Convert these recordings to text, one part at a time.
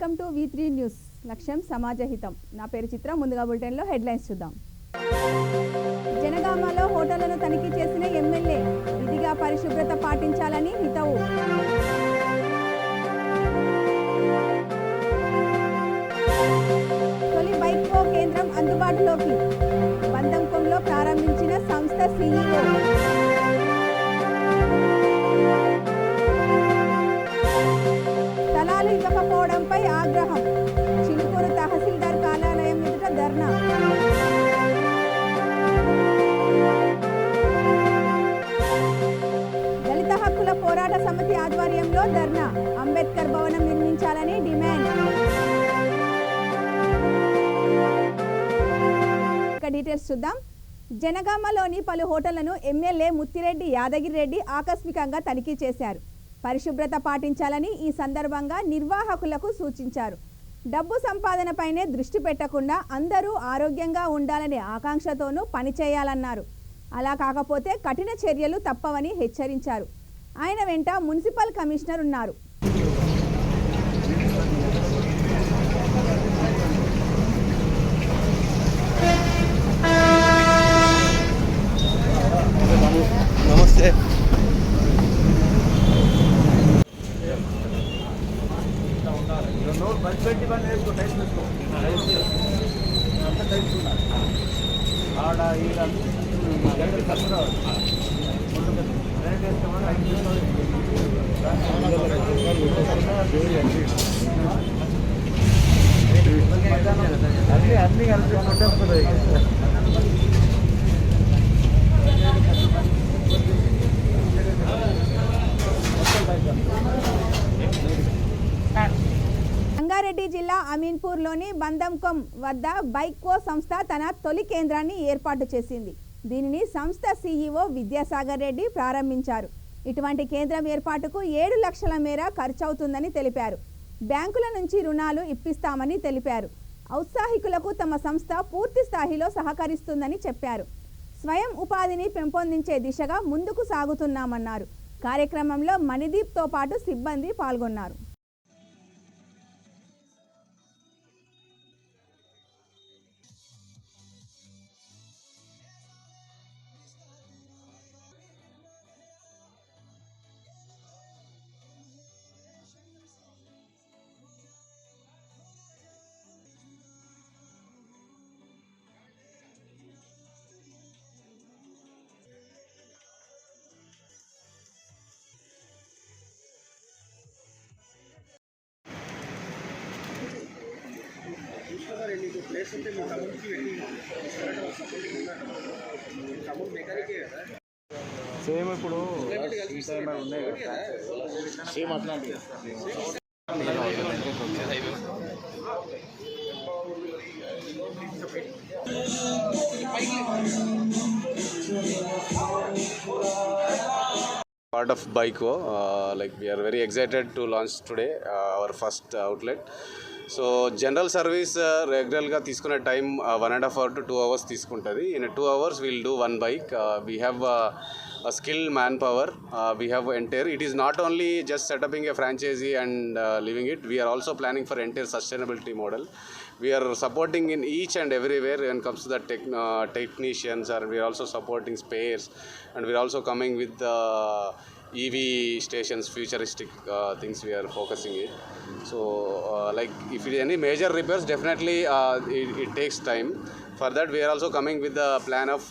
Welcome to V3 news. లక్ష్యం సమాజహితం. నా పేరు చిత్ర. ముందుగా బులెటిన్లో హెడ్లైన్స్ చూద్దాం. జనగామలో హోటళ్లను తనిఖీ చేసిన ఎమ్మెల్యే విధిగా పరిశుభ్రత పాటించాలని హితవు. తొలి బైక్కో కేంద్రం అందుబాటులోకి. బంధంకంలో ప్రారంభించిన సంస్థ CEO. స్థలాలు ఇవ్వకపోవడంపై ఆగ్రహం. చిలుకూరు తహసీల్దార్ కార్యాలయం ఎదుట ధర్నా. దళిత హక్కుల పోరాట సమితి ఆధ్వర్యంలో ధర్నా. అంబేద్కర్ భవనం నిర్మించాలని డిమాండ్. డీటెయిల్స్ చూద్దాం. జనగామలోని పలు హోటళ్లను ఎమ్మెల్యే ముత్తిరెడ్డి యాదగిరిరెడ్డి ఆకస్మికంగా తనిఖీ చేశారు. పరిశుభ్రత పాటించాలని ఈ సందర్భంగా నిర్వాహకులకు సూచించారు. డబ్బు సంపాదనపైనే దృష్టి పెట్టకుండా అందరూ ఆరోగ్యంగా ఉండాలనే ఆకాంక్షతోనూ పనిచేయాలన్నారు. అలా కాకపోతే కఠిన చర్యలు తప్పవని హెచ్చరించారు. ఆయన వెంట మున్సిపల్ కమిషనర్ ఉన్నారు. నమస్తే. అన్ని కలిపి రంగారెడ్డి జిల్లా అమీన్పూర్లోని బంధంకొం వద్ద బైక్వో సంస్థ తన తొలి కేంద్రాన్ని ఏర్పాటు చేసింది. దీనిని సంస్థ CEO విద్యాసాగర్ రెడ్డి ప్రారంభించారు. ఇటువంటి కేంద్రం ఏర్పాటుకు 7 లక్షల మేర ఖర్చవుతుందని తెలిపారు. బ్యాంకుల నుంచి రుణాలు ఇప్పిస్తామని తెలిపారు. ఔత్సాహికులకు తమ సంస్థ పూర్తి స్థాయిలో సహకరిస్తుందని చెప్పారు. స్వయం ఉపాధిని పెంపొందించే దిశగా ముందుకు సాగుతున్నామన్నారు. కార్యక్రమంలో మణిదీప్తో పాటు సిబ్బంది పాల్గొన్నారు. సేమ్ ఇప్పుడు ఉన్నాయి సేమ్ అట్లాంటి part of BICO. Like we are very excited to launch today our first outlet. So general service regular ga తీసుకునే టైం 1.5 hour to 2 hours తీసుకుంటుంది. In 2 hours we will do one bike. We have a skilled manpower. We have entire. It is not only just setting a franchisee and leaving it. We are also planning for entire sustainability model. We are supporting in each and everywhere when it comes to the technicians, and we are also supporting spares, and we are also coming with the EV stations, futuristic things we are focusing in. So like if it is any major repairs, definitely it takes time. For that we are also coming with the plan of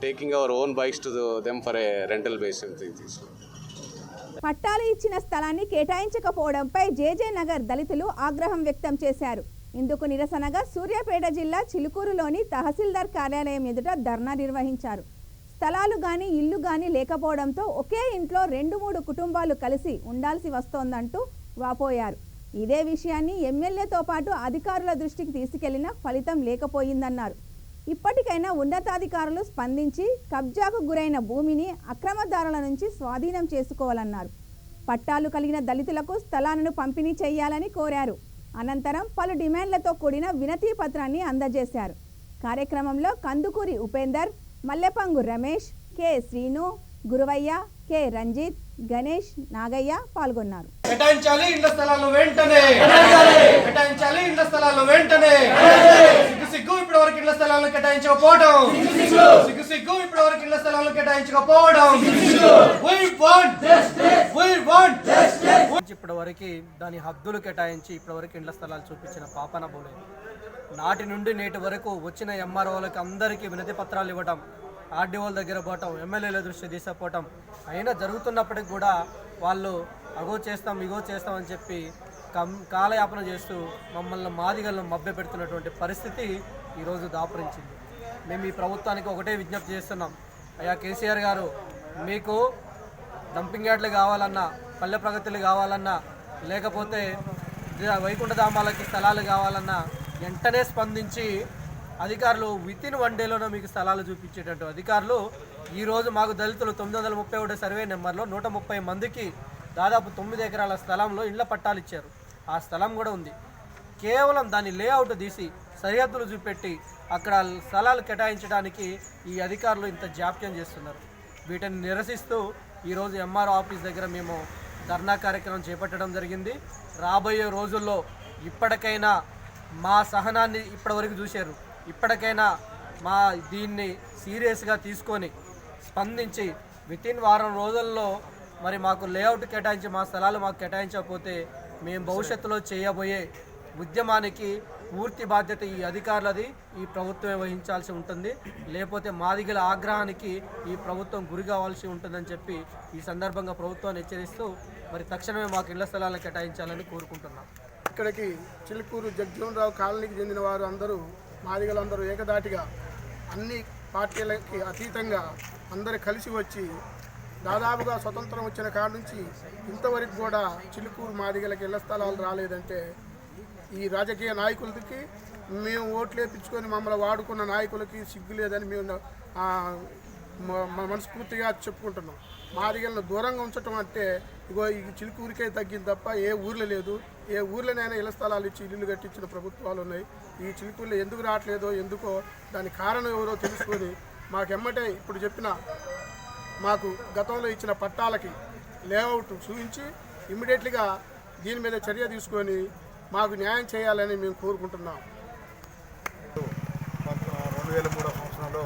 taking our own bikes to them for a rental basis things. పట్టాలు ఇచ్చిన స్థలాన్ని కేటాయించకపోవడంపై జేజే నగర్ దళితులు ఆగ్రహం వ్యక్తం చేశారు. ఇందుకు నిరసనగా సూర్యాపేట జిల్లా చిలుకూరులోని తహసీల్దార్ కార్యాలయం ఎదుట ధర్నా నిర్వహించారు. స్థలాలు గాని ఇల్లు గాని లేకపోవడంతో ఒకే ఇంట్లో 2-3 కుటుంబాలు కలిసి ఉండాల్సి వస్తోందంటూ వాపోయారు. ఇదే విషయాన్ని ఎమ్మెల్యేతో పాటు అధికారుల దృష్టికి తీసుకెళ్లినా ఫలితం లేకపోయిందన్నారు. ఇప్పటికైనా ఉన్నతాధికారులు స్పందించి కబ్జాకు గురైన భూమిని అక్రమదారుల నుంచి స్వాధీనం చేసుకోవాలన్నారు. పట్టాలు కలిగిన దళితులకు స్థలాలను పంపిణీ చేయాలని కోరారు. అనంతరం పలు డిమాండ్లతో కూడిన వినతి పత్రాన్ని అందజేశారు. కార్యక్రమంలో కందుకూరి ఉపేందర్, మల్లెపంగు రమేష్, కె శ్రీను, గురువయ్య, కె రంజిత్, గణేష్, నాగయ్య పాల్గొన్నారు. కేటాయించాలి ఇళ్ల స్థలాలు వెంటనే, కేటాయించాలి ఇళ్ల స్థలాలు వెంటనే. సిగ్గు ఇప్పటివరకు ఇళ్ల స్థలాలను కేటాయించకపోవడం, సిగ్గు ఇప్పటివరకు ఇళ్ల స్థలాలను కేటాయించకపోవడం. ఇప్పటివరకు దాని హద్దులు కేటాయించి ఇప్పటివరకు ఇళ్ల స్థలాలు చూపించిన పాపన పోలేదు. నాటి నుండి నేటి వరకు వచ్చిన ఎంఆర్ఓలకు అందరికీ వినతి పత్రాలు ఇవ్వడం, ఆర్డీఓల దగ్గర పోవటం, ఎమ్మెల్యేల దృష్టి తీసుకుపోవటం అయినా జరుగుతున్నప్పటికి కూడా వాళ్ళు అగో చేస్తాం ఇగో చేస్తాం అని చెప్పి కాలయాపన చేస్తూ మమ్మల్ని మాదిగలను మభ్య పెడుతున్నటువంటి పరిస్థితి ఈరోజు దాపురించింది. మేము ఈ ప్రభుత్వానికి ఒకటే విజ్ఞప్తి చేస్తున్నాం. అయ్యా కేసీఆర్ గారు, మీకు డంపింగ్ యార్డ్లు కావాలన్నా, పల్లె ప్రగతులు కావాలన్నా, లేకపోతే వైకుంఠధామాలకి స్థలాలు కావాలన్నా వెంటనే స్పందించి అధికారులు వితిన్ 1 డేలోనే మీకు స్థలాలు చూపించేటట్టు అధికారులు ఈరోజు మాకు దళితులు 931 సర్వే నెంబర్లో 130 మందికి దాదాపు 9 ఎకరాల స్థలంలో ఇళ్ల పట్టాలు ఇచ్చారు. ఆ స్థలం కూడా ఉంది. కేవలం దాని లేఅవుట్ తీసి సరిహద్దులు చూపెట్టి అక్కడ స్థలాలు కేటాయించడానికి ఈ అధికారులు ఇంత జాప్యం చేస్తున్నారు. వీటిని నిరసిస్తూ ఈరోజు ఎంఆర్ఓ ఆఫీస్ దగ్గర మేము ధర్నా కార్యక్రమం చేపట్టడం జరిగింది. రాబోయే రోజుల్లో ఇప్పటికైనా మా సహనాన్ని ఇప్పటివరకు చూశారు, ఇప్పటికైనా మా దీన్ని సీరియస్గా తీసుకొని స్పందించి వితిన్ వారం రోజుల్లో మరి మాకు లేఅవుట్ కేటాయించి మా స్థలాలు మాకు కేటాయించకపోతే మేము భవిష్యత్తులో చేయబోయే ఉద్యమానికి పూర్తి బాధ్యత ఈ అధికారులది, ఈ ప్రభుత్వమే వహించాల్సి ఉంటుంది. లేకపోతే మాదిగల ఆగ్రహానికి ఈ ప్రభుత్వం గురి కావాల్సి ఉంటుందని చెప్పి ఈ సందర్భంగా ప్రభుత్వాన్ని హెచ్చరిస్తూ మరి తక్షణమే మాకు ఇళ్ల స్థలాలను కేటాయించాలని కోరుకుంటున్నాం. ఇక్కడికి చిలుకూరు జగ్జీవనరావు కాలనీకి చెందిన వారు అందరూ మాదిగలందరూ ఏకదాటిగా అన్ని పార్టీలకి అతీతంగా అందరూ కలిసి వచ్చి దాదాపుగా స్వతంత్రం వచ్చిన కాడ నుంచి ఇంతవరకు కూడా చిలుకూరు మాదిగలకి ఇళ్ల స్థలాలు రాలేదంటే ఈ రాజకీయ నాయకులకి, మేము ఓట్లు వేయించుకొని మమ్మల్ని వాడుకున్న నాయకులకి సిగ్గు లేదని మేము మనస్ఫూర్తిగా చెప్పుకుంటున్నాం. మాదిగలను దూరంగా ఉంచడం అంటే ఇగో ఈ చిలుకూరికే తగ్గింది తప్ప ఏ ఊర్లో లేదు. ఏ ఊర్లోనైనా ఇళ్ల స్థలాలు ఇచ్చి ఇల్లు కట్టించిన ప్రభుత్వాలు ఉన్నాయి. ఈ చిలుకూరులో ఎందుకు రావట్లేదో, ఎందుకో దానికి కారణం ఎవరో తెలుసుకొని మాకెమ్మటే ఇప్పుడు చెప్పిన మాకు గతంలో ఇచ్చిన పట్టాలకి లేఅవుట్ చూపించి ఇమ్మీడియట్లీగా దీని మీద చర్య తీసుకొని మాకు న్యాయం చేయాలని మేము కోరుకుంటున్నాం. 2003 సంవత్సరంలో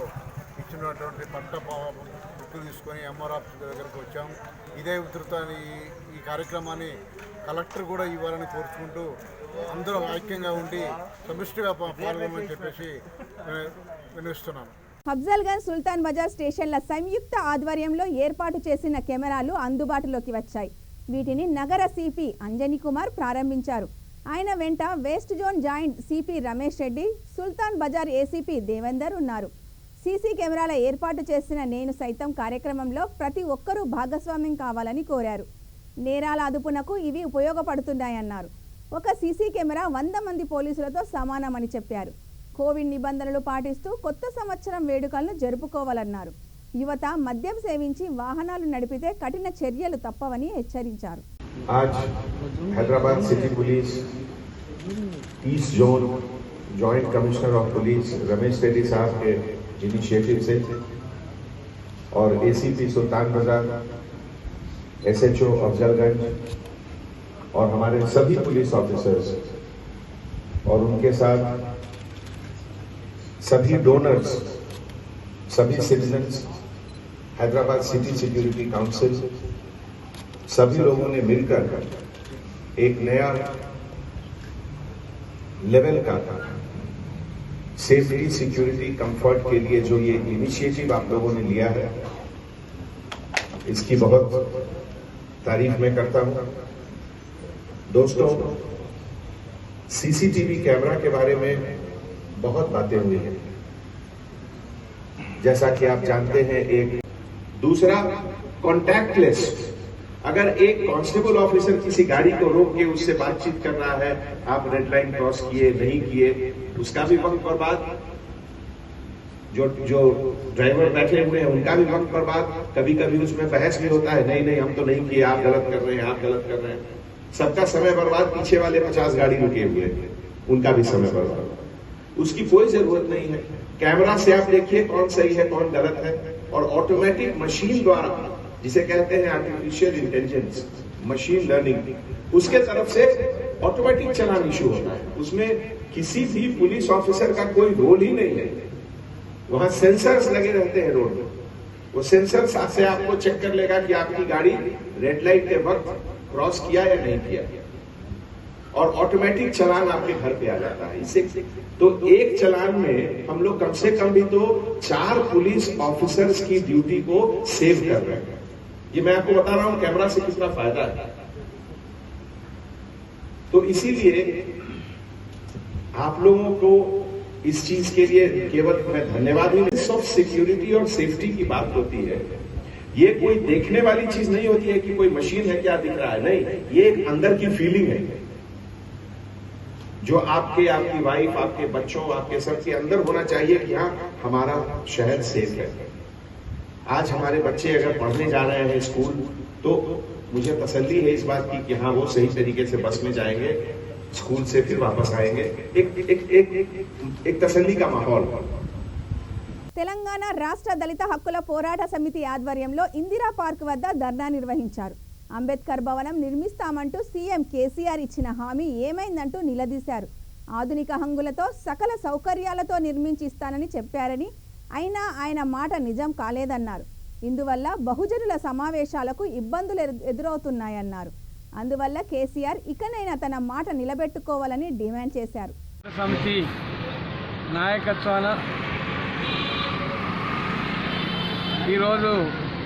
ఇచ్చినటువంటి పంట బుక్కు తీసుకొని ఎంఆర్ ఆఫీస్ దగ్గరకు వచ్చాం. ఇదే ఉధృతాన్ని ఈ కార్యక్రమాన్ని కలెక్టర్ కూడా ఇవ్వాలని కోరుచుకుంటూ అందరూ ఐక్యంగా ఉండి సమిష్టిగా పాల్గొనమని చెప్పేసి వినిస్తున్నాను. అఫ్జల్గంజ్, సుల్తాన్ బజార్ స్టేషన్ల సంయుక్త ఆధ్వర్యంలో ఏర్పాటు చేసిన కెమెరాలు అందుబాటులోకి వచ్చాయి. వీటిని నగర సిపి అంజనీ కుమార్ ప్రారంభించారు. ఆయన వెంట west zone joint CP Ramesh Reddy, Sultan Bazar ACP Devender ఉన్నారు. సీసీ కెమెరాల ఏర్పాటు చేసిన నేను సైతం కార్యక్రమంలో ప్రతి ఒక్కరూ భాగస్వామ్యం కావాలని కోరారు. నేరాల అదుపునకు ఇవి ఉపయోగపడుతున్నాయన్నారు. ఒక సీసీ కెమెరా 100 మంది పోలీసులతో సమానమని చెప్పారు. కోవిడ్ నిబంధనలు పాటిస్తూ కొత్త సంవత్సరం వేడుకలను జరుపుకోవాలన్నారు. యువత మద్యం సేవించి వాహనాలు నడిపితే కఠిన చర్యలు తప్పవని హెచ్చరించారు. आज Hyderabad city police east zone joint commissioner of police Ramesh Reddy साहब के इनिशिएटिव से और एसीपी सुल्तान बाजार, एसएचओ अफजलगंज और हमारे सभी पुलिस ऑफिसर्स और उनके साथ सभी डोनर्स, सभी citizens, Hyderabad city security council, सभी लोगों ने मिलकर एक नया लेवल का सेफ्टी, सिक्योरिटी, कंफर्ट के लिए जो ये इनिशिएटिव आप लोगों ने लिया है, इसकी बहुत तारीफ मैं करता हूं। दोस्तों, सीसीटीवी कैमरा के बारे में बहुत बातें हुई हैं। जैसा कि आप जानते हैं, एक दूसरा कॉन्टैक्टलेस, अगर एक कांस्टेबल ऑफिसर किसी गाड़ी को रोक के उससे बातचीत कर रहा है, आप रेड लाइन क्रॉस किए नहीं किए, उसका भी वक्त बर्बाद, जो ड्राइवर बैठे हुए हैं उनका भी वक्त बर्बाद। कभी कभी उसमें बहस भी होता है, नहीं हम तो नहीं किए, आप गलत कर रहे हैं, आप गलत कर रहे हैं। सबका समय बर्बाद। पीछे वाले 50 गाड़ी रुके हुए हैं, उनका भी समय बर्बाद। उसकी कोई जरूरत नहीं है। कैमरा से आप देखिए कौन सही है कौन गलत है, और ऑटोमेटिक मशीन द्वारा जिसे कहते हैं आर्टिफिशियल इंटेलिजेंस, मशीन लर्निंग, उसके तरफ से ऑटोमेटिक चलान इशू होता है। उसमें किसी भी पुलिस ऑफिसर का कोई रोल ही नहीं है। वहां सेंसर्स लगे रहते हैं रोड में। वो सेंसर से आपको चेक कर लेगा कि आपकी गाड़ी रेड लाइट के वक्त क्रॉस किया या नहीं किया, और ऑटोमेटिक चलान आपके घर पे आ जाता है। इससे तो एक चलान में हम लोग कम से कम भी तो 4 पुलिस ऑफिसर्स की ड्यूटी को सेव कर रहे हैं। ये मैं आपको बता रहा हूं कैमरा से कितना फायदा है। तो इसीलिए आप लोगों को इस चीज के लिए केवल मैं धन्यवाद ही, सब सिक्योरिटी और सेफ्टी की बात होती है। ये कोई देखने वाली चीज नहीं होती है कि कोई मशीन है क्या दिख रहा है, नहीं, ये एक अंदर की फीलिंग है जो आपके, आपकी वाइफ, आपके बच्चों, आपके सबके अंदर होना चाहिए कि हाँ हमारा शहर सेफ है। आज हमारे बच्चे अगर पढ़ने जा रहे हैं स्कूल, तो मुझे तसल्ली है इस बात की कि हाँ वो सही तरीके से बस में जाएंगे, स्कूल से फिर वापस आएंगे, एक तसल्ली का माहौल। తెలంగాణ రాష్ట్ర దళిత హక్కుల పోరాట సమితి ఆధ్వర్యంలో ఇందిరా పార్క్ వద్ద ధర్నా నిర్వహించారు. అంబేద్కర్ భవనం నిర్మిస్తామంటూ సీఎం కేసీఆర్ ఇచ్చిన హామీ ఏమైందంటూ నిలదీశారు. ఆధునిక హంగులతో సకల సౌకర్యాలతో నిర్మించి ఇస్తానని చెప్పారని, అయినా ఆయన మాట నిజం కాలేదన్నారు. ఇందువల్ల బహుజనుల సమావేశాలకు ఇబ్బందులు ఎదురవుతున్నాయన్నారు. అందువల్ల కేసీఆర్ ఇకనైనా తన మాట నిలబెట్టుకోవాలని డిమాండ్ చేశారు. సమితి నాయకత్వాన ఈరోజు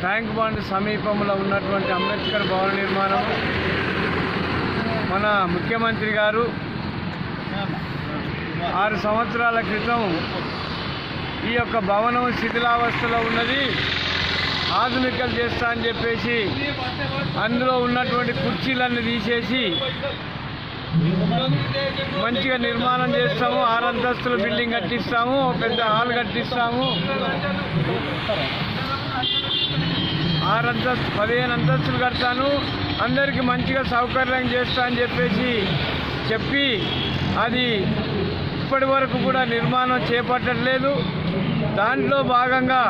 ట్యాంక్ బండ్ సమీపంలో ఉన్నటువంటి అంబేద్కర్ భవన నిర్మాణం మన ముఖ్యమంత్రి గారు 6 సంవత్సరాల క్రితం ఈ యొక్క భవనం శిథిలావస్థలో ఉన్నది, ఆధునికలు చేస్తా అని చెప్పేసి అందులో ఉన్నటువంటి కుర్చీలన్నీ తీసేసి మంచిగా నిర్మాణం చేస్తాము, 6 అంతస్తుల బిల్డింగ్ కట్టిస్తాము, పెద్ద హాల్ కట్టిస్తాము, 15 అంతస్తులు కడతాను, అందరికీ మంచిగా సౌకర్యం చేస్తా అని చెప్పి అది ఇప్పటి వరకు కూడా నిర్మాణం చేపట్టట్లేదు. దాంట్లో భాగంగా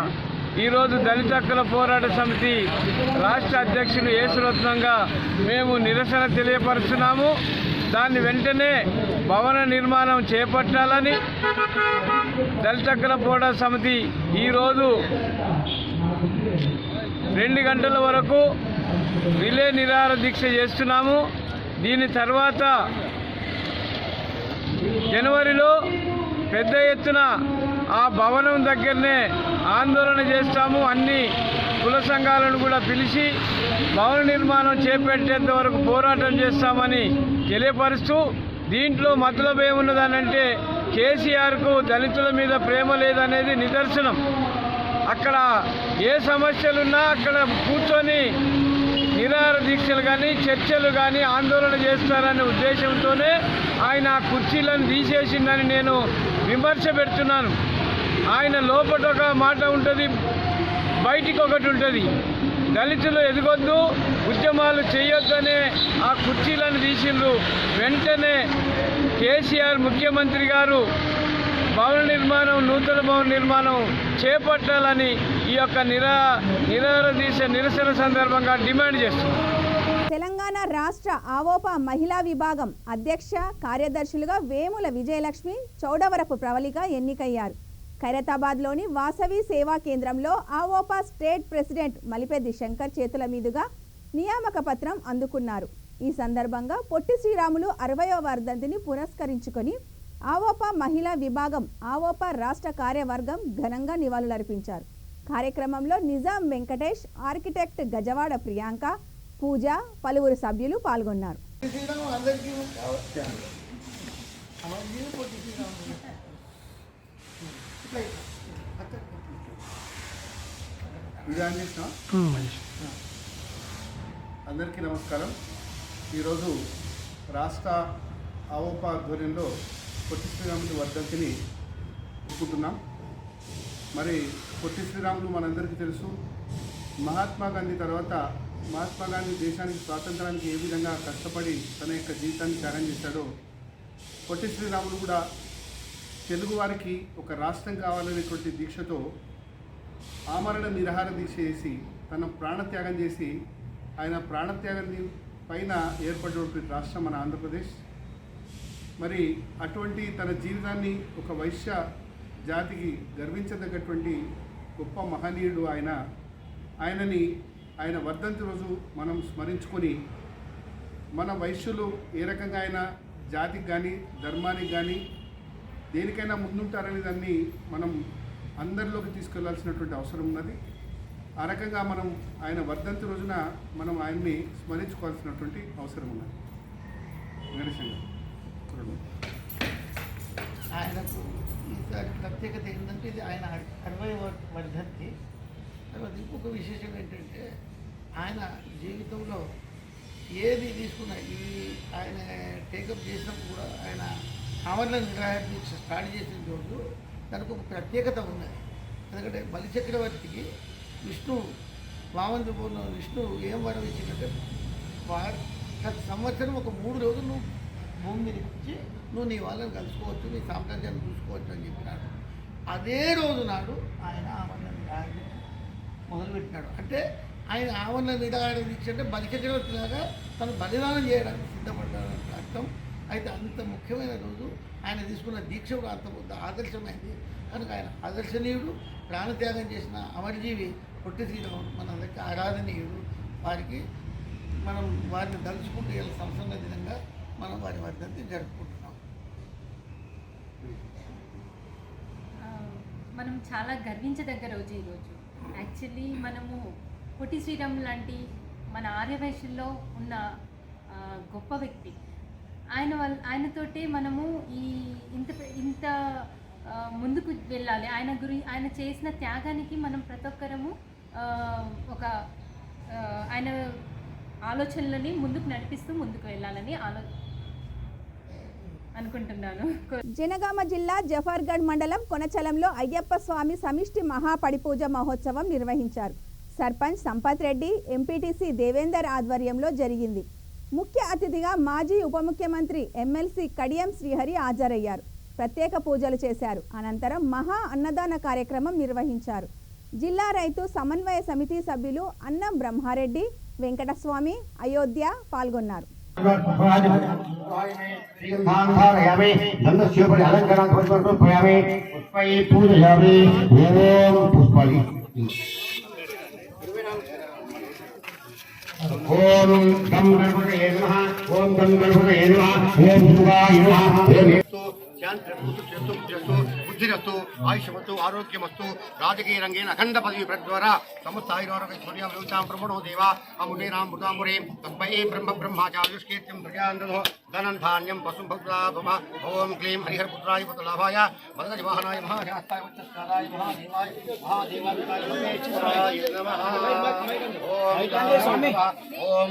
ఈరోజు దళిత హక్కుల పోరాట సమితి రాష్ట్ర అధ్యక్షులు ఏసురత్నంగా మేము నిరసన తెలియపరుస్తున్నాము. దాన్ని వెంటనే భవన నిర్మాణం చేపట్టాలని దళిత హక్కుల పోరాట సమితి ఈరోజు 2 గంటల వరకు రిలే నిరాహార దీక్ష చేస్తున్నాము. దీని తర్వాత జనవరిలో పెద్ద ఎత్తున ఆ భవనం దగ్గరనే ఆందోళన చేస్తాము. అన్ని కుల సంఘాలను కూడా పిలిచి భవన నిర్మాణం చేపట్టేంత వరకు పోరాటం చేస్తామని తెలియపరుస్తూ, దీంట్లో మతలబ్ ఏమున్నదనంటే కేసీఆర్కు దళితుల మీద ప్రేమ లేదనేది నిదర్శనం. అక్కడ ఏ సమస్యలున్నా అక్కడ కూర్చొని నిరాహార దీక్షలు కానీ చర్చలు కానీ ఆందోళన చేస్తారనే ఉద్దేశంతోనే ఆయన ఆ కుర్చీలను తీసేసిందని నేను విమర్శ పెడుతున్నాను. ఆయన లోపల ఒక మాట ఉంటుంది, బయటికి ఒకటి ఉంటుంది. దళితులు ఎదగొద్దు, ఉద్యమాలు చేయొద్దనే ఆ కుర్చీలను తీసిండ్రు. వెంటనే కేసీఆర్ ముఖ్యమంత్రి గారు భవన నిర్మాణం, నూతన భవన నిర్మాణం చేపట్టాలని ఈ యొక్క నిరాహార దీక్ష నిరసన సందర్భంగా డిమాండ్ చేస్తున్నారు. తెలంగాణ రాష్ట్ర ఆవోపా మహిళా విభాగం అధ్యక్ష కార్యదర్శులుగా వేముల విజయలక్ష్మి, చౌడవరపు ప్రవళిక ఎన్నికయ్యారు. ఖైరతాబాద్లోని వాసవి సేవా కేంద్రంలో ఆవోపా స్టేట్ ప్రెసిడెంట్ మలిపెద్ది శంకర్ చేతుల మీదుగా నియామక పత్రం అందుకున్నారు. ఈ సందర్భంగా పొట్టి శ్రీరాములు 60వ వర్ధంతిని పురస్కరించుకొని ఆవోపా మహిళా విభాగం, ఆవోపా రాష్ట్ర కార్యవర్గం ఘనంగా నివాళులర్పించారు. కార్యక్రమంలో నిజాం వెంకటేష్, ఆర్కిటెక్ట్ గజవాడ ప్రియాంక, పూజ, పలువురు సభ్యులు పాల్గొన్నారు. అందరికీ నమస్కారం. ఈరోజు రాష్ట్ర ఆవోపా ఆధ్వర్యంలో పొట్టి శ్రీరాములు వర్ధంతిని ఒప్పుకుంటున్నాం. మరి పొట్టి శ్రీరాములు మనందరికీ తెలుసు. మహాత్మా గాంధీ తర్వాత మహాత్మా గాంధీ దేశానికి స్వాతంత్రానికి ఏ విధంగా కష్టపడి తన యొక్క జీవితాన్ని త్యాగం చేశాడో, పొట్టి శ్రీరాములు కూడా తెలుగువారికి ఒక రాష్ట్రం కావాలనేటువంటి దీక్షతో ఆమరణ నిరాహార దీక్ష చేసి తన ప్రాణత్యాగం చేసి ఆయన ప్రాణత్యాగాన్ని పైన ఏర్పడినటువంటి రాష్ట్రం మన ఆంధ్రప్రదేశ్. మరి అటువంటి తన జీవితాన్ని ఒక వైశ్య జాతికి గర్వించదగ్గటువంటి గొప్ప మహనీయుడు ఆయనని ఆయన వర్ధంతి రోజు మనం స్మరించుకొని మన వైశ్యులు ఏ రకంగా ఆయన జాతికి కానీ ధర్మానికి కానీ దేనికైనా ముందుంటారనే దాన్ని మనం అందరిలోకి తీసుకెళ్లాల్సినటువంటి అవసరం ఉన్నది. ఆ రకంగా మనం ఆయన వర్ధంతి రోజున మనం ఆయన్ని స్మరించుకోవాల్సినటువంటి అవసరం ఉన్నది. గణేశంగా ఆయనకు ఈసారి ప్రత్యేకత ఏంటంటే ఇది ఆయన 60వ వర్ధంతి. తర్వాత ఇంకొక విశేషం ఏంటంటే ఆయన జీవితంలో ఏది తీసుకున్నా ఇవి ఆయన టేకప్ చేసినప్పుడు కూడా ఆయన ఆమరణ నిరాహార దీక్ష స్టార్ట్ చేసిన రోజు దానికి ఒక ప్రత్యేకత ఉన్నది. ఎందుకంటే బలిచక్రవర్తికి విష్ణువు వామన రూపంలో విష్ణువు ఏం వరం ఇచ్చిందంటే ప్రతి సంవత్సరం ఒక 3 రోజులు నువ్వు భూమి మీద ఇచ్చి నువ్వు నీ వాళ్ళని కలుసుకోవచ్చు, నీ సామ్రాజ్యాన్ని చూసుకోవచ్చు అని చెప్పినాడు. అదే రోజు నాడు ఆయన ఆమరణ నిరాహార దీక్ష మొదలుపెట్టినాడు. అంటే ఆయన ఆమరణ నిరాహార దీక్ష అంటే బలిచక్రవర్తి లాగా తను బలిదానం చేయడానికి సిద్ధపడ్డాడని అర్థం. అయితే అంత ముఖ్యమైన రోజు ఆయన తీసుకున్న దీక్ష కూడా అంత ఆదర్శమైంది కనుక ఆయన ఆదర్శనీయుడు, ప్రాణత్యాగం చేసిన అమరజీవి పొట్టి శ్రీరాముడు మనందరికీ ఆరాధనీయుడు. మనం వారిని తలుచుకుంటూ ఇలా సంవత్సరాల దినంగా మనం వారి వర్ధంతి జరుపుకుంటున్నాం. మనం చాలా గర్వించదగ్గ రోజు ఈరోజు. యాక్చువల్లీ మనము పొట్టి శ్రీరామ్ లాంటి మన ఆర్యవైశ్యుల్లో ఉన్న గొప్ప వ్యక్తి ఆయనతోటే మనము ఇంత ముందుకు వెళ్ళాలి. ఆయన చేసిన త్యాగానికి మనం ప్రతి ఒక్కరము ఆయన ఆలోచనలని ముందుకు నడిపిస్తూ ముందుకు వెళ్ళాలని అనుకుంటున్నాను. జనగామ జిల్లా జఫర్గఢ్ మండలం కొనచలంలో అయ్యప్ప స్వామి సమిష్టి మహాపడిపూజ మహోత్సవం నిర్వహించారు. సర్పంచ్ సంపత్ రెడ్డి, ఎంపీటీసీ దేవేందర్ ఆధ్వర్యంలో జరిగింది. ముఖ్య అతిథిగా మాజీ ఉప ముఖ్యమంత్రి ఎమ్మెల్సీ కడియం శ్రీహరి హాజరయ్యారు. ప్రత్యేక పూజలు చేశారు. అనంతరం మహా అన్నదాన కార్యక్రమం నిర్వహించారు. జిల్లా రైతు సమన్వయ సమితి సభ్యులు అన్నం బ్రహ్మారెడ్డి, వెంకటస్వామి, అయోధ్య పాల్గొన్నారు. ఓం గం గణపతయే నమః, ఓం గం గణపతయే నమః, ఓం శివాయ నమః. బుద్ధిరస్తు, ఆయుష్మస్తు, ఆరోగ్యమస్తు, రాజకీయ రంగేణ అఖండ పదవి ప్రద్వారా సమస్త ఆయురారోగ్య వ్యవసాయం ప్రమణో దేవ అమునేరాం మృతామురే తస్మై బ్రహ్మ బ్రహ్మాచార్యుష్కీర్తిం ప్రజాందో ధనం ధాన్యం పశుం భక్తులాభమ. ఓం క్లీం హరిహరపుత్రాయ పుత్రలాభాయ వదగజ వాహనాయ మహాశాస్తాయ ఉచ్చస్థానాయ మహాదేవాయ మహాదేవాయ నమః. ఓం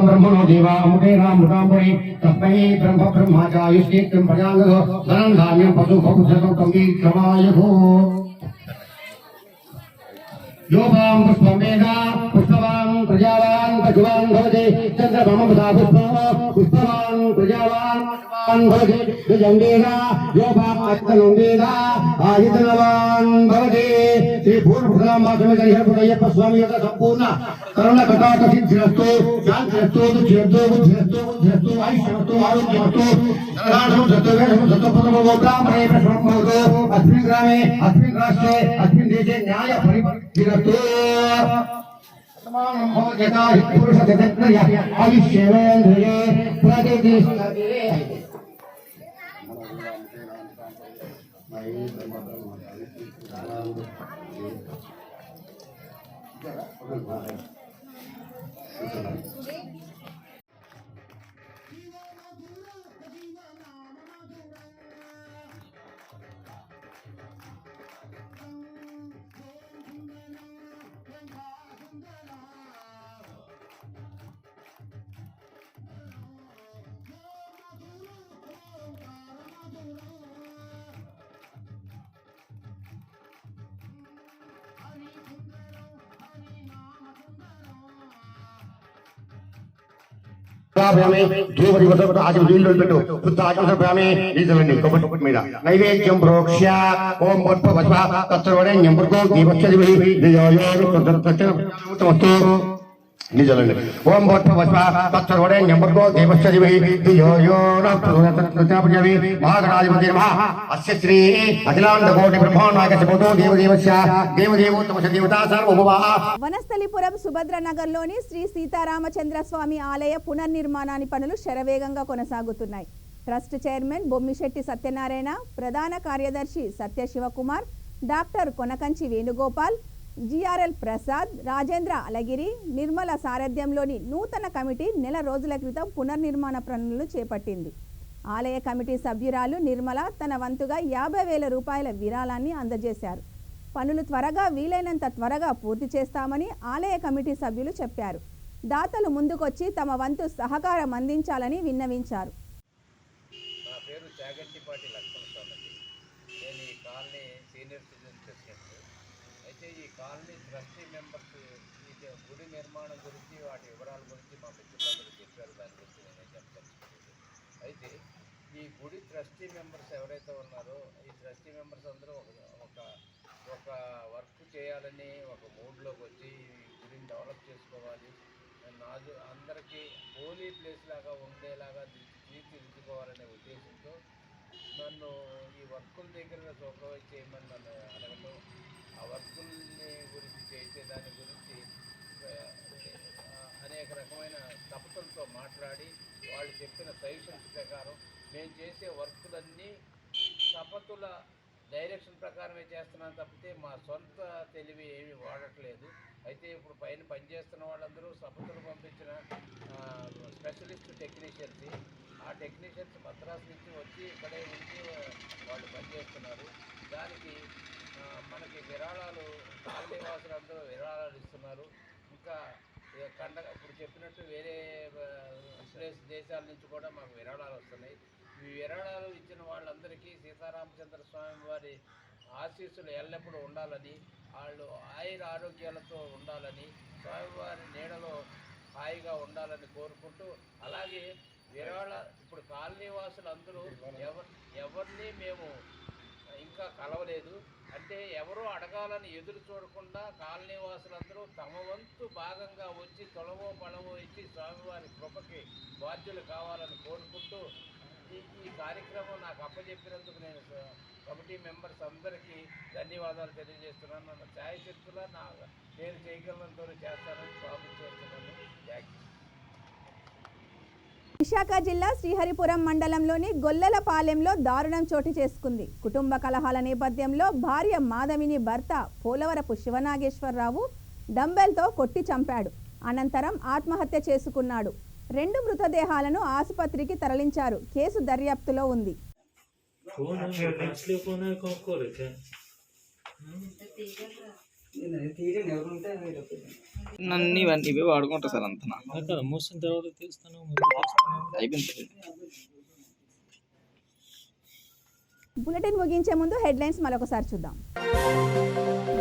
బ్రహ్మణో దేవ అమునేరాం మృతామురే తస్మై బ్రహ్మ బ్రహ్మాచార్యుష్కీర్తిం ప్రజాందో ధనం ధాన్యం పశు భక్తులాభమ. योपां पुष्पमेधा पुष्पवान् प्रजावान् पशुवान् भवति चन्द्रममृता पुष्पवान् प्रजावान् भवति गजङ्गेना योपाम् अच्युतनन्देना आयतनवान् भवति. श्री पूर्णपुरामासमेतयप्प स्वामी యొక్క సంపూర్ణ కరుణ కటాక్ష సిద్ధిరస్తు శాంతిరస్తు దుఃఖిరస్తు బుద్ధిరస్తు బుద్ధిరస్తు ఆయుష్యరస్తు ఆరోగ్యరస్తు ధనధాన్యం సత్వవేషం సత్వపదమో బ్రాహ్మణే బ్రహ్మోదో అస్మిన్ గ్రామే అస్మిన్ రాష్ట్రే అస్మిన్ దేశే న్యాయ పరిపరిరస్తు. సమానం భవజతా పురుష జగత్రయ ఆయుష్యేంద్రియే ప్రతిష్ఠతే. మీద నైవేద్యం ప్రోక్ష ఓం తత్సర్వణ్యం నిజలండి ఓం తత్సర్వణ్యం మహాగణాధిపతి అస్య శ్రీ అఖిలాండ కోటి బ్రహ్మాండాకశిపతో దేవదేవస్య దేవదేవోత్తమ దేవతా సర్వభువః. వనస్థలిపురం సుభద్ర నగర్లోని శ్రీ సీతారామచంద్ర స్వామి ఆలయ పునర్నిర్మాణాని పనులు శరవేగంగా కొనసాగుతున్నాయి. ట్రస్ట్ చైర్మన్ బొమ్మిశెట్టి సత్యనారాయణ, ప్రధాన కార్యదర్శి సత్యశివకుమార్, డాక్టర్ కొనకంచి వేణుగోపాల్, జిఆర్ఎల్ ప్రసాద్, రాజేంద్ర అలగిరి, నిర్మల సారథ్యంలోని నూతన కమిటీ నెల రోజుల క్రితం పునర్నిర్మాణ పనులను చేపట్టింది. ఆలయ కమిటీ సభ్యురాలు నిర్మల తన వంతుగా 50,000 రూపాయల విరాళాన్ని అందజేశారు. పనులు త్వరగా వీలైనంత త్వరగా పూర్తి చేస్తామని ఆలయ కమిటీ సభ్యులు చెప్పారు. దాతలు ముందుకొచ్చి తమ వంతు సహకారం అందించాలని విన్నవించారు. నా పేరు చాగంటిపాటి లక్ష్మణస్వామి. నేను ఈ కాలనీ సీనియర్ సిటిజన్ ప్రెసిడెంట్. అయితే ఈ కాలనీ ట్రస్టీ మెంబర్స్ ఈ గుడి నిర్మాణం గురించి వాటి వివరాల గురించి మా మిత్రులందరూ చెప్పారు. దాని గురించి నేనే చెప్పదలుచుకోలేదు. అయితే ఈ గుడి ట్రస్టీ మెంబర్స్ ఎవరైతే ఉన్నారో ఈ ట్రస్టీ మెంబర్స్ అందరూ ఒక వర్క్ చేయాలని ఒక మూడ్లోకి వచ్చి ఈ గుడిని డెవలప్ చేసుకోవాలి, అందరికీ హోలీ ప్లేస్ లాగా ఉండేలాగా తీర్చిదిద్దుకోవాలనే ఉద్దేశంతో నన్ను ఈ వర్కుల దగ్గర సూపర్వైజ్ చేయమని నన్ను అడగటం, ఆ వర్కుల్ని గురించి చేసే దాని గురించి అనేక రకమైన తపతులతో మాట్లాడి వాళ్ళు చెప్పిన సజెషన్స్ ప్రకారం మేము చేసే వర్కులన్నీ తపతుల డైరెక్షన్ ప్రకారమే చేస్తున్నాం తప్పితే మా సొంత తెలివి ఏమీ వాడట్లేదు. అయితే ఇప్పుడు పైన పనిచేస్తున్న వాళ్ళందరూ సపతులు పంపించిన స్పెషలిస్ట్ టెక్నీషియన్స్. ఆ టెక్నీషియన్స్ మద్రాసు నుంచి వచ్చి ఇక్కడే ఉండి వాళ్ళు పనిచేస్తున్నారు. దానికి మనకి విరాళాలు కాలనీవాసులందరూ విరాళాలు ఇస్తున్నారు. ఇంకా ఇప్పుడు చెప్పినట్టు వేరే దేశాల నుంచి కూడా మాకు విరాళాలు వస్తున్నాయి. ఈ విరాళాలు ఇచ్చిన వాళ్ళందరికీ సీతారామచంద్ర స్వామి వారి ఆశీస్సులు ఎల్లప్పుడూ ఉండాలని, వాళ్ళు ఆరోగ్యాలతో ఉండాలని, స్వామివారి నీడలో హాయిగా ఉండాలని కోరుకుంటూ, అలాగే ఇప్పుడు కాలనీవాసులు అందరూ ఎవరిని మేము ఇంకా కలవలేదు. అంటే ఎవరో అడగాలని ఎదురు చూడకుండా కాలనీవాసులందరూ తమ వంతు భాగంగా వచ్చి తొలవో పడవో ఇచ్చి స్వామివారి కృపకి బాధ్యులు కావాలని కోరుకుంటూ ఈ కార్యక్రమం నాకు అప్పచెప్పినందుకు నేను కమిటీ మెంబర్స్ అందరికీ ధన్యవాదాలు తెలియజేస్తున్నాను. నన్ను ఛాయశక్తులా నేను చేయగలనంతో చేస్తానని ప్రామిస్ చేస్తున్నాను. Thank you. విశాఖ జిల్లా శ్రీహరిపురం మండలంలోని గొల్లలపాలెంలో దారుణం చోటు చేసుకుంది. కుటుంబ కలహాల నేపథ్యంలో భార్య మాధవిని భర్త పోలవరపు శివనాగేశ్వరరావు డంబెల్తో కొట్టి చంపాడు. అనంతరం ఆత్మహత్య చేసుకున్నాడు. 2 మృతదేహాలను ఆసుపత్రికి తరలించారు. కేసు దర్యాప్తులో ఉంది. నన్ను ఇవన్నీ వాడుకుంటా సార్ అంతా మూసిన తర్వాత తీస్తాను అయిపోయింది. బులెటిన్ ముగించే ముందు హెడ్లైన్స్ మరొకసారి చూద్దాం.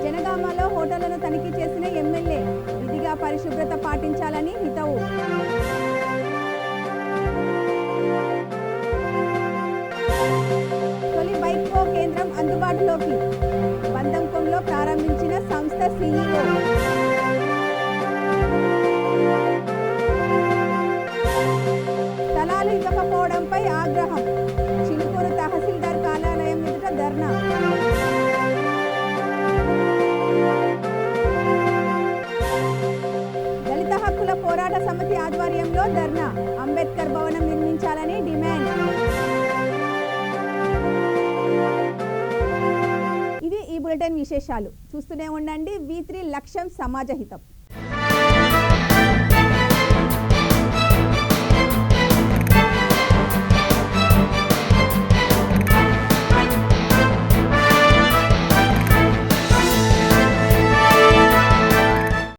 జనగామలో హోటళ్లను తనిఖీ చేసిన ఎమ్మెల్యే విధిగా పరిశుభ్రత పాటించాలని హితవు. తొలి బైక్పో కేంద్రం అందుబాటులోకి బంధంకంలో ప్రారంభించిన సంస్థ సీఈఓ. స్థలాలు ఇవ్వకపోవడంపై ఆగ్రహం. చిలుకూరు తహసీల్దార్ కార్యాలయం ఎదుట ధర్నా. దళిత హక్కుల పోరాట సమితి ఆధ్వర్యంలో ధర్నా. అంబేద్కర్ భవనం నిర్మించాలని డిమాండ్. ఇవి ఈ బులెటిన్ విశేషాలు. చూస్తూనే ఉండండి V3 లక్ష్యం సమాజహితం.